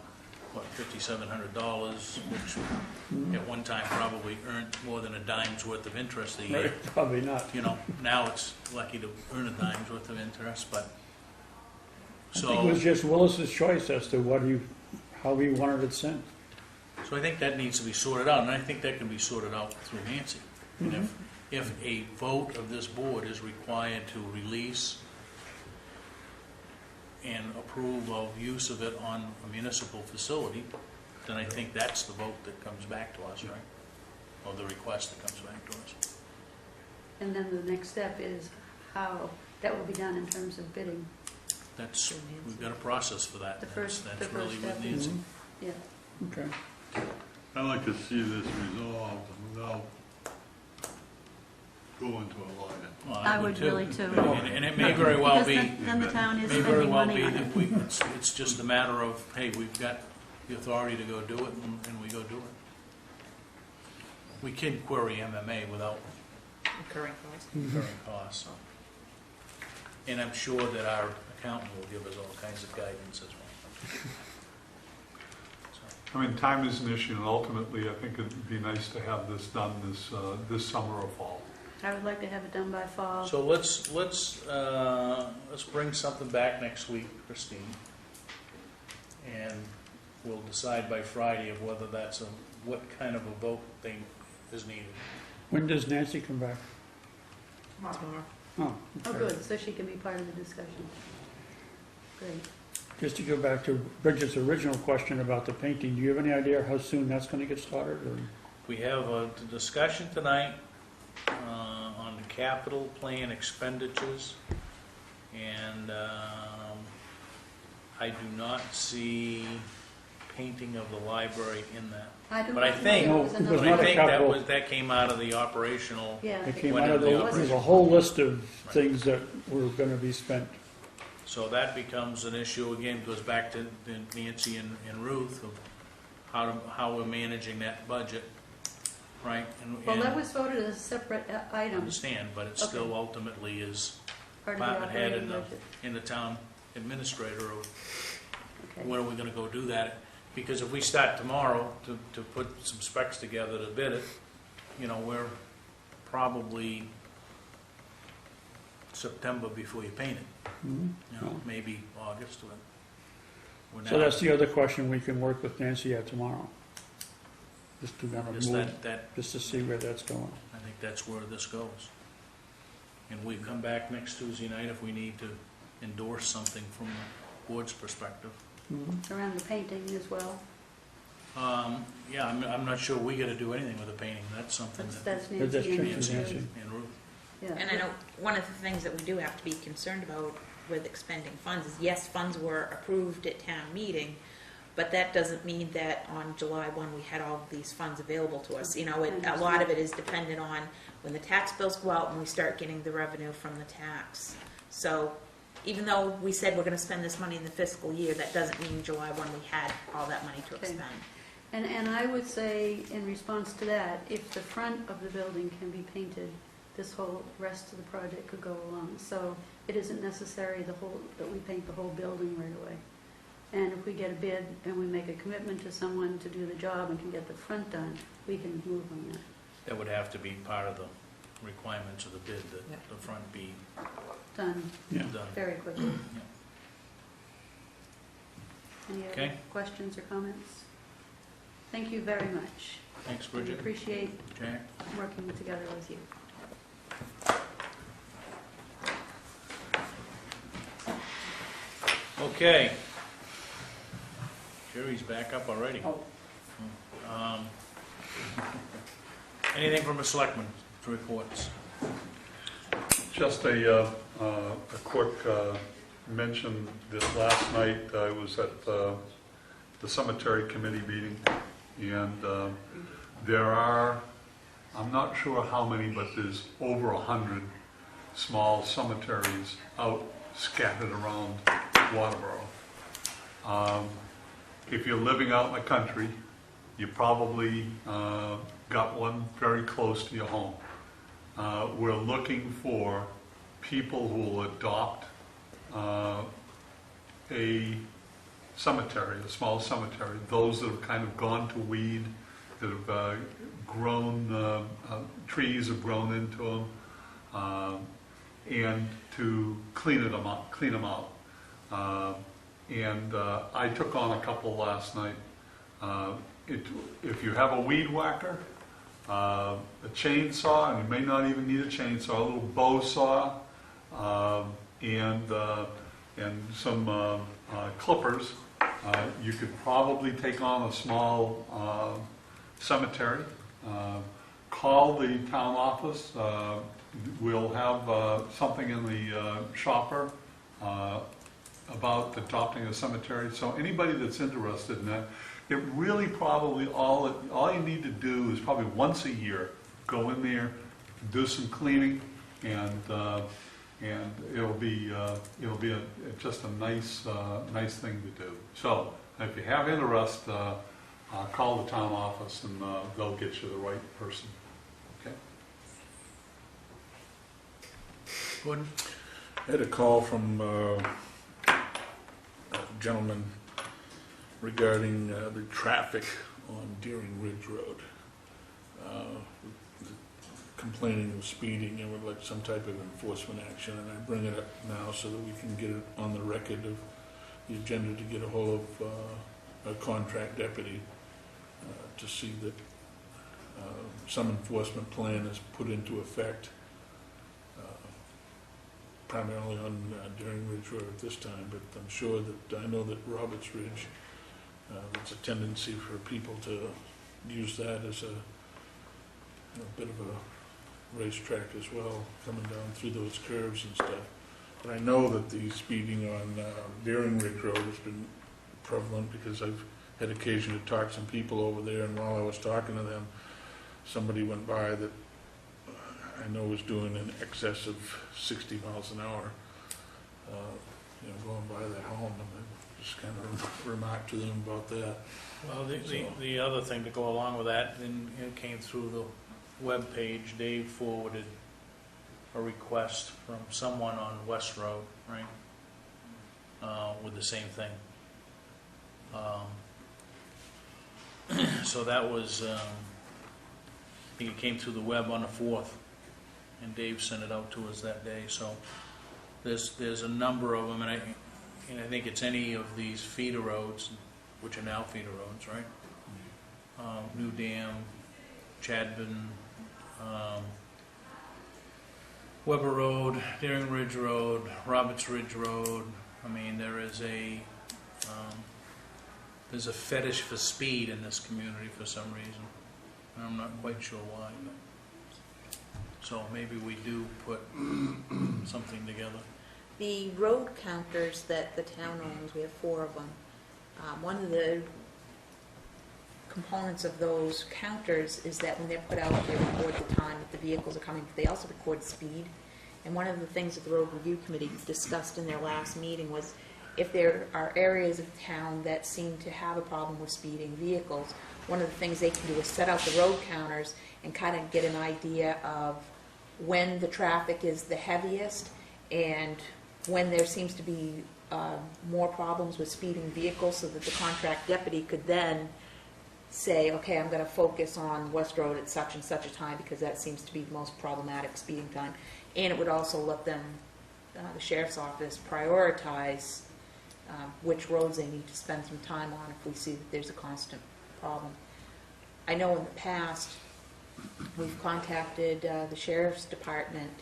what, $5,700, which at one time probably earned more than a dime's worth of interest a year. Right, probably not. Now it's lucky to earn a dime's worth of interest, but, I think it was so just Willis's choice as to how he wanted it sent. I think that needs to be sorted out, and I think that can be sorted out through Nancy. And if a vote of this board is required to release and approve of use of it on a municipal facility, then I think that's the vote that comes back to us, right? Or the request that comes back to us. And then the next step is how that will be done in terms of bidding. That's, we've got a process for that. The first- That's the first really with step. Nancy. Yeah. Okay. I'd like to see this resolved without going to a lawyer. Well, I would too. really too. And it may very well Because be, then the town is may very spending well money be on that it. it's just a matter of, hey, we've got the authority to go do it, and we go do it. We can query MMA without Incurring costs. incurring costs. And I'm sure that our accountant will give us all kinds of guidance as well. So, I mean, time is an issue, and ultimately, I think it'd be nice to have this done this summer or fall. I would like to have it done by fall. So let's bring something back next week, Christine. And we'll decide by Friday of whether that's what kind of a vote thing is needed. When does Nancy come back? Tomorrow. Oh, Oh, okay. good, so she can be part of the discussion. Great. Just to go back to Bridget's original question about the painting, do you have any idea how soon that's going to get started? Or? We have a discussion tonight on the capital plan expenditures, and I do not see painting of the library in that. I do But I not know think, there was No, it was another- but I not a think capital. that came out of the operational. Yeah. It came When out of did the, the there's a whole list of things that were going to be spent. So that becomes an issue, again, goes back to Nancy and Ruth of how we're managing that budget, right? Well, And that was voted as a separate I item, understand, but it still Okay. ultimately is part of the department head operating and budget. the town administrator of Okay. when are we gonna go do that? Because if we start tomorrow to put some specs together to bid it, we're probably September before you paint it, Mhm. maybe August. But we're So now- that's the other question we can work with Nancy at tomorrow. Just to kind of Just move, that, just to see where that's going. I think that's where this goes. And we come back next Tuesday night if we need to endorse something from the board's perspective. Around the painting as well. Yeah, I'm not sure we gotta do anything with the painting, that's something That's that Nancy That's and Nancy. Nancy Nancy. and Ruth. Yeah. And I know one of the things that we do have to be concerned about with expending funds is, yes, funds were approved at town meeting, but that doesn't mean that on July 1, we had all of these funds available to us. A lot of it is dependent on when the tax bills go out and we start getting the revenue from the tax. So even though we said we're gonna spend this money in the fiscal year, that doesn't mean July 1 we had all that money to Okay. expend. And I would say, in response to that, if the front of the building can be painted, this whole rest of the project could go along. So it isn't necessary that we paint the whole building right away. And if we get a bid and we make a commitment to someone to do the job and can get the front done, we can move on that. That would have to be part of the requirements of the bid, that Yeah. the front be Done Yeah. done. very quickly. Any other Okay. questions or comments? Thank you very much. Thanks, We Bridget. appreciate Jack? working together with you. Okay. Jerry's back up already. Um, Anything from the selectmen reports? Just a quick mention, this last night, I was at the cemetery committee meeting, and there are, I'm not sure how many, but there's over 100 small cemeteries out scattered around Waterboro. If you're living out in the country, you probably got one very close to your home. We're looking for people who will adopt a cemetery, a small cemetery, those that have kind of gone to weed, that have grown, trees have grown into them, and to clean them out. And I took on a couple last night. If you have a weed whacker, a chainsaw, and you may not even need a chainsaw, a little bow saw, and some clippers, you could probably take on a small cemetery. Call the town office. We'll have something in the shopper about adopting a cemetery. So anybody that's interested in that, it really probably all you need to do is probably once a year go in there, do some cleaning, and it'll be just a nice thing to do. So if you have interest, call the town office and they'll get you the right person. Okay. Gordon? I had a call from a gentleman regarding the traffic on Deering Ridge Road. complaining of speeding and would like some type of enforcement action, and I bring it up now so that we can get it on the record of the agenda to get a hold of a contract deputy to see that some enforcement plan is put into effect, primarily on Daring Ridge Road at this time, but I'm sure that, I know that Roberts Ridge, there's a tendency for people to use that as a bit of a racetrack as well, coming down through those curves and stuff. But I know that the speeding on Daring Ridge Road has been prevalent because I've had occasion to talk to some people over there, and while I was talking to them, somebody went by that I know was doing in excess of 60 miles an hour, going by their home, and I just kind of remarked to them about that. Well, the other thing to go along with that, and it came through the web page, Dave forwarded a request from someone on West Road, right? With the same thing. So that was, I think it came through the web on the 4th, and Dave sent it out to us that day. So there's a number of them, and I think it's any of these feeder roads, which are now feeder roads, right? New Dam, Chadbin, Weber Road, Daring Ridge Road, Roberts Ridge Road. I mean, there's a fetish for speed in this community for some reason, and I'm not quite sure why. But. So maybe we do put something together. The road counters that the town owns, we have 4 of them. One of the components of those counters is that when they're put out, they record the time that the vehicles are coming, but they also record speed. And one of the things that the Road Review Committee discussed in their last meeting was if there are areas of town that seem to have a problem with speeding vehicles, one of the things they can do is set out the road counters and kind of get an idea of when the traffic is the heaviest and when there seems to be more problems with speeding vehicles, so that the contract deputy could then say, okay, I'm going to focus on West Road at such and such a time because that seems to be the most problematic speeding time. And it would also let them, the sheriff's office, prioritize which roads they need to spend some time on if we see that there's a constant problem. I know in the past we've contacted the sheriff's department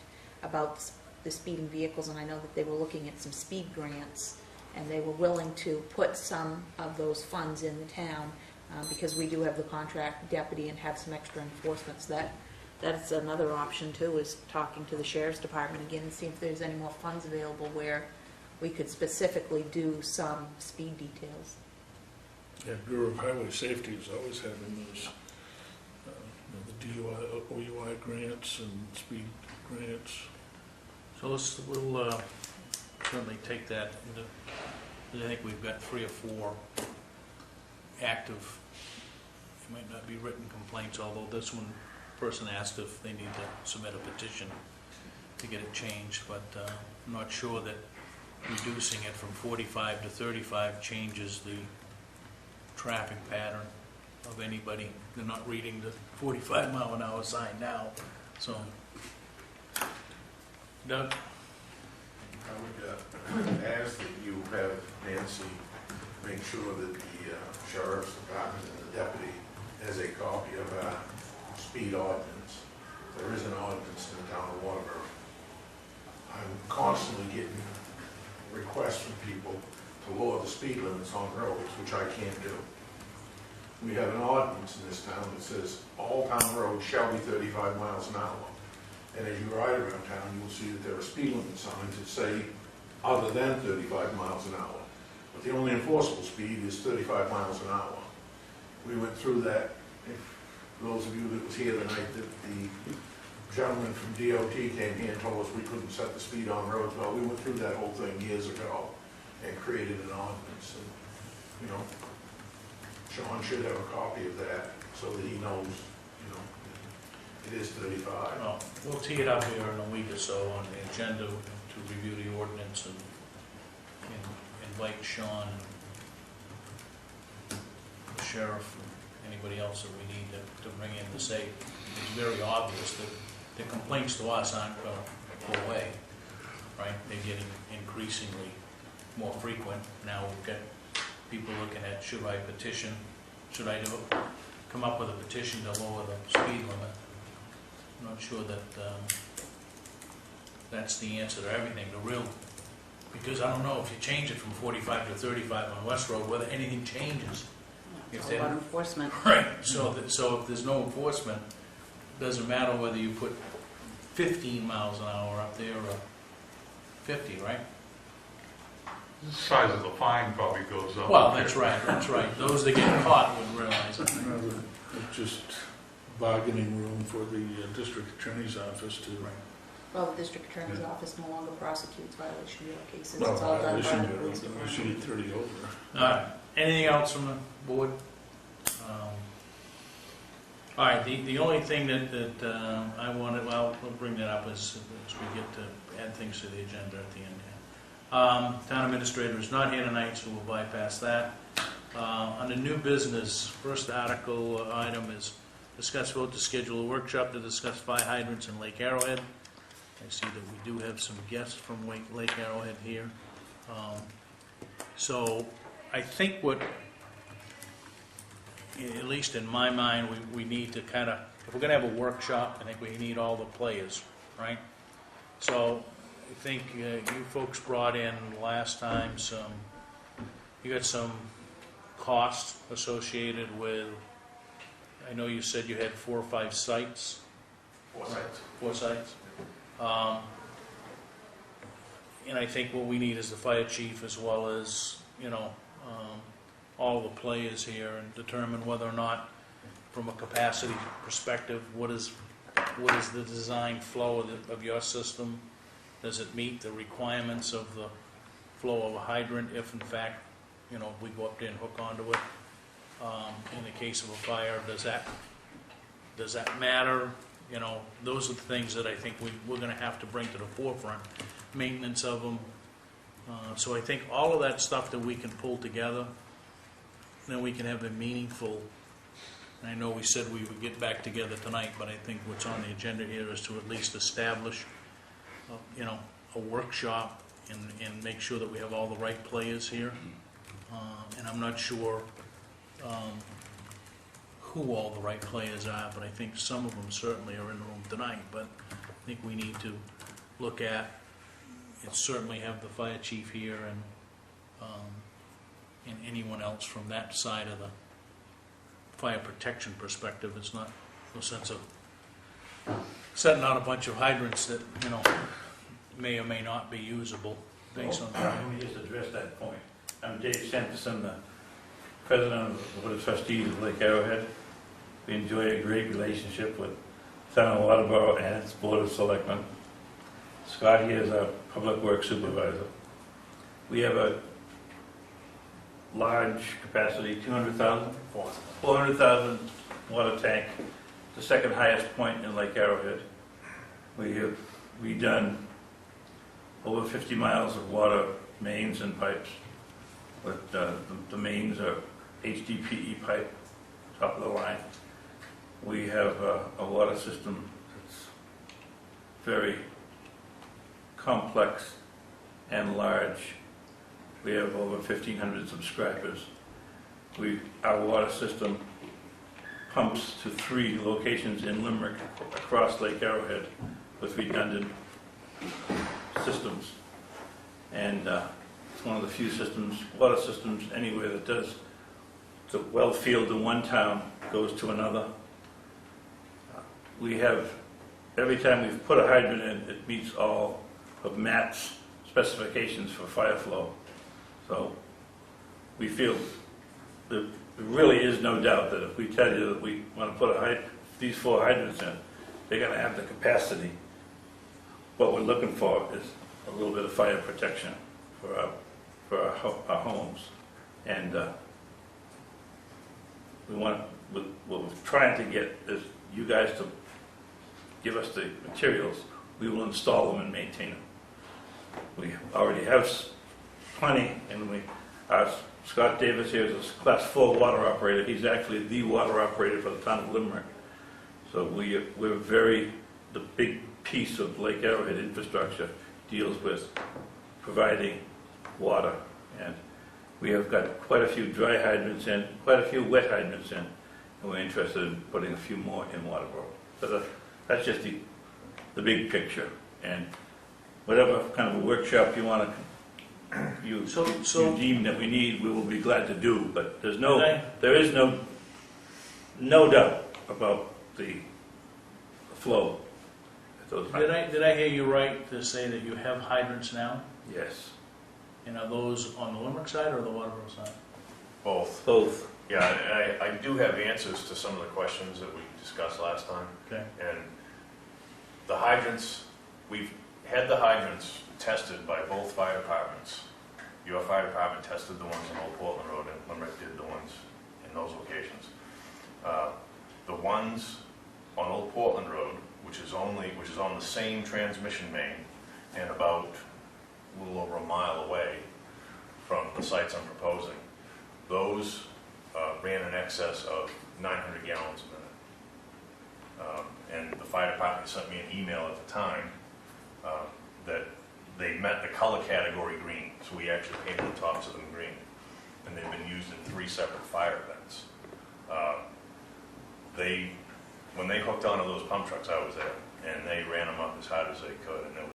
about the speeding vehicles, and I know that they were looking at some speed grants, and they were willing to put some of those funds in the town because we do have the contract deputy and have some extra enforcement. So that's another option too, is talking to the sheriff's department again and see if there's any more funds available where we could specifically do some speed details. Yeah, Bureau of Highway Safety is always having those, the DUI, OUI grants and speed grants. So we'll certainly take that into, I think we've got 3 or 4 active, it might not be written complaints, although this one person asked if they need to submit a petition to get it changed, but I'm not sure that reducing it from 45 to 35 changes the traffic pattern of anybody. They're not reading the 45 mile an hour sign now, so. Doug? I would ask that you have Nancy make sure that the sheriff's department and the deputy has a copy of our speed ordinance. There is an ordinance in the town of Waterboro. I'm constantly getting requests from people to lower the speed limits on roads, which I can't do. We have an ordinance in this town that says all town roads shall be 35 miles an hour. And as you ride around town, you will see that there are speed limit signs that say other than 35 miles an hour. But the only enforceable speed is 35 miles an hour. We went through that. If those of you that was here the night that the gentleman from DOT came here and told us we couldn't set the speed on roads, well, we went through that whole thing years ago and created an ordinance. And, Sean should have a copy of that so that he knows, it is 35. Well, we'll tee it up here in a week or so on the agenda to review the ordinance and invite Sean and the sheriff and anybody else that we need to bring in to say it's very obvious that the complaints to us aren't going to go away, right? They're getting increasingly more frequent. Now we've got people looking at, should I petition, should I come up with a petition to lower the speed limit? I'm not sure that that's the answer to everything. Because I don't know if you change it from 45 to 35 on West Road, whether anything changes. If It's they- a lot of enforcement. Right, so if there's no enforcement, it doesn't matter whether you put 15 miles an hour up there or 50, right? The size of the fine probably goes up. Well, that's right. Those that get caught would realize it. It's just bargaining room for the district attorney's office to. Well, the district attorney's office no longer prosecutes violation cases. Well, It's all done by violation, the police but we should department. get 30 over. All right, anything else from the board? All right, the only thing that I wanted, well, we'll bring that up as we get to add things to the agenda at the end. Town administrator is not here tonight, so we'll bypass that. Under new business, first article item is discuss vote to schedule a workshop to discuss fire hydrants in Lake Arrowhead. I see that we do have some guests from Lake Arrowhead here. So I think what, at least in my mind, we need to kind of, if we're going to have a workshop, I think we need all the players, right? So I think you folks brought in last time you got some costs associated with, I know you said you had 4 or 5 sites. 4 sites. 4 sites. And I think what we need is the fire chief as well as, all the players here and determine whether or not, from a capacity perspective, what is the design flow of your system? Does it meet the requirements of the flow of a hydrant if in fact, we go up there and hook onto it? In the case of a fire, does that matter? Those are the things that I think we're going to have to bring to the forefront. Maintenance of them. So I think all of that stuff that we can pull together, then we can have a meaningful, I know we said we would get back together tonight, but I think what's on the agenda here is to at least establish, a workshop and make sure that we have all the right players here. And I'm not sure who all the right players are, but I think some of them certainly are in the room tonight. But I think we need to look at, and certainly have the fire chief here and anyone else from that side of the fire protection perspective. It's not, no sense of setting out a bunch of hydrants that, may or may not be usable based on. Let me just address that point. I'm Dave Sanderson, the president of the Board of Trustees of Lake Arrowhead. We enjoy a great relationship with Town of Waterboro and its Board of Selectmen. Scott here is our Public Works Supervisor. We have a large capacity, 200,000? 400,000 water tank, the second highest point in Lake Arrowhead. We have redone over 50 miles of water mains and pipes. But the mains are HDPE pipe, top of the line. We have a water system that's very complex and large. We have over 1,500 subscribers. Our water system pumps to 3 locations in Limerick across Lake Arrowhead with redundant systems. And it's one of the few water systems anywhere that does the well field in one town goes to another. We have, every time we've put a hydrant in, it meets all of MAT's specifications for fire flow. So we feel there really is no doubt that if we tell you that we want to put these 4 hydrants in, they're going to have the capacity. What we're looking for is a little bit of fire protection for our homes. And what we're trying to get is you guys to give us the materials. We will install them and maintain them. We already have plenty, and Scott Davis here is a Class 4 water operator. He's actually the water operator for the town of Limerick. So we're very the big piece of Lake Arrowhead infrastructure deals with providing water. And we have got quite a few dry hydrants in, quite a few wet hydrants in, and we're interested in putting a few more in Waterboro. So that's just the big picture. And whatever kind of a workshop you want to, you deem that we need, we will be glad to do. But there is no doubt about the flow. Did I hear you right to say that you have hydrants now? Yes, And are those on the Limerick side or the Waterboro side? Both. both. Yeah, and I do have answers to some of the questions that we discussed last time. Okay. And the hydrants, we've had the hydrants tested by both fire departments. Your fire department tested the ones on Old Portland Road, and Limerick did the ones in those locations. The ones on Old Portland Road, which is on the same transmission main and about a little over a mile away from the sites I'm proposing, those ran in excess of 900 gallons a minute. And the fire department sent me an email at the time that they met the color category green, so we actually painted the tops of them green. And they've been used in 3 separate fire events. When they hooked onto those pump trucks, I was there, and they ran them up as hard as they could.